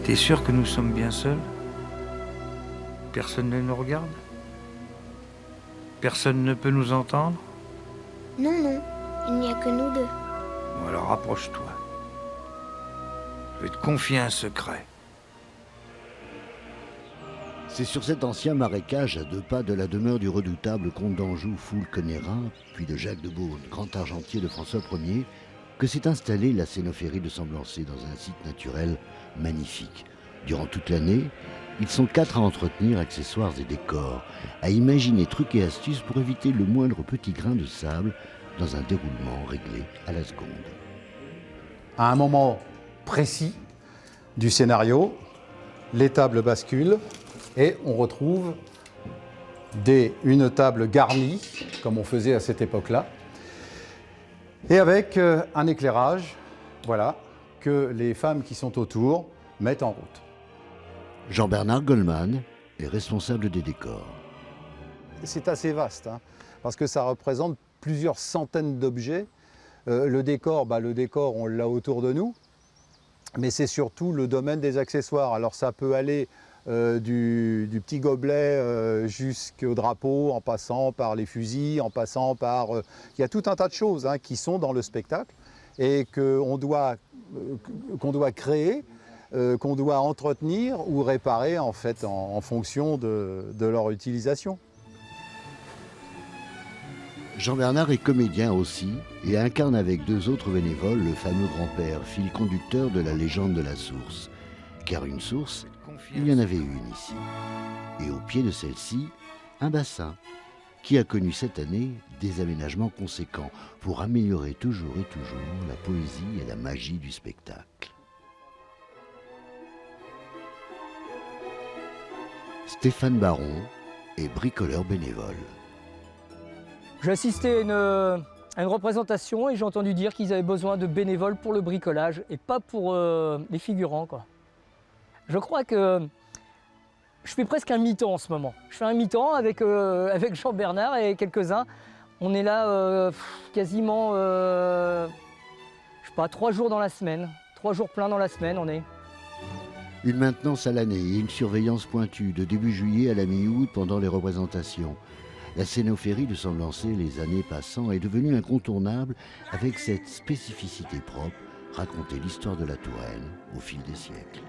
T'es sûr que nous sommes bien seuls? Personne ne nous regarde? Personne ne peut nous entendre? Non, non, il n'y a que nous deux. Bon, alors rapproche-toi. Je vais te confier un secret. C'est sur cet ancien marécage, à 2 pas de la demeure du redoutable comte d'Anjou Foulques-Nérin, puis de Jacques de Beaune, grand argentier de François Ier, que s'est installée la cénophérie de Semblançay dans un site naturel magnifique. Durant toute l'année, ils sont 4 à entretenir accessoires et décors, à imaginer trucs et astuces pour éviter le moindre petit grain de sable dans un déroulement réglé à la seconde. À un moment précis du scénario, les tables basculent et on retrouve une table garnie, comme on faisait à cette époque-là, et avec un éclairage, voilà, que les femmes qui sont autour mettent en route. Jean-Bernard Goldman est responsable des décors. C'est assez vaste, hein, parce que ça représente plusieurs centaines d'objets. Le décor, on l'a autour de nous, mais c'est surtout le domaine des accessoires. Alors ça peut aller du petit gobelet jusqu'au drapeau, en passant par les fusils, en passant par... il y a tout un tas de choses hein, qui sont dans le spectacle et qu'on doit créer, qu'on doit entretenir ou réparer en fait en fonction de leur utilisation. Jean-Bernard est comédien aussi et incarne avec 2 autres bénévoles le fameux grand-père, fil conducteur de la légende de la source. Car une source, il y en avait une ici. Et au pied de celle-ci, un bassin qui a connu cette année des aménagements conséquents pour améliorer toujours et toujours la poésie et la magie du spectacle. Stéphane Baron est bricoleur bénévole. J'ai assisté à une représentation et j'ai entendu dire qu'ils avaient besoin de bénévoles pour le bricolage et pas pour les figurants, quoi. Je crois que je fais presque un mi-temps en ce moment. Je fais un mi-temps avec Jean-Bernard et quelques-uns. On est là quasiment, je sais pas, 3 jours dans la semaine. 3 jours pleins dans la semaine, on est. Une maintenance à l'année et une surveillance pointue de début juillet à la mi-août pendant les représentations. La cénophérie de Semblançay, les années passant, est devenue incontournable avec cette spécificité propre, raconter l'histoire de la Touraine au fil des siècles.